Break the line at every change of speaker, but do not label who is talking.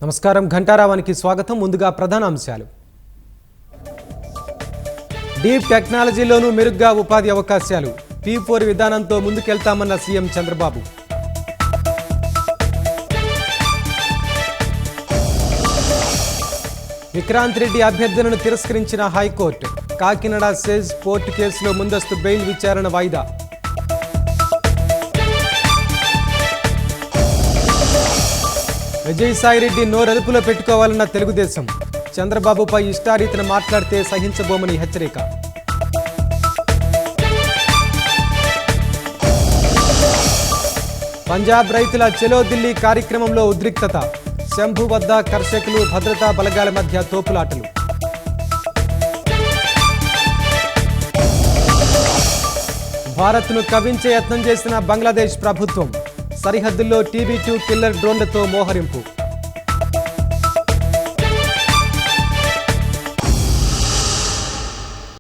నమస్కారం ఘంటారావానికి స్వాగతం. ముందుగా ప్రధాన అంశాలు. డీప్ టెక్నాలజీలోనూ మెరుగ్గా ఉపాధి అవకాశాలు. P4 విధానంతో ముందుకెళ్తామన్న సీఎం చంద్రబాబు. విక్రాంత్ రెడ్డి అభ్యర్థనను తిరస్కరించిన హైకోర్టు. కాకినాడ సెజ్ పోర్టు కేసులో ముందస్తు బెయిల్ విచారణ వాయిదా. విజయసాయిరెడ్డి నోరదుపులో పెట్టుకోవాలన్న తెలుగుదేశం. చంద్రబాబుపై ఇష్టారీతిన మాట్లాడితే సహించబోమని హెచ్చరిక. పంజాబ్ రైతుల చలో ఢిల్లీ కార్యక్రమంలో ఉద్రిక్తత. శంభు వద్ద కర్షకులు భద్రతా బలగాల మధ్య తోపులాటలు. భారత్ను కవ్వించే యత్నం చేసిన బంగ్లాదేశ్ ప్రభుత్వం. సరిహద్దుల్లో TB2 కిల్లర్ డ్రోన్లతో మోహరింపు.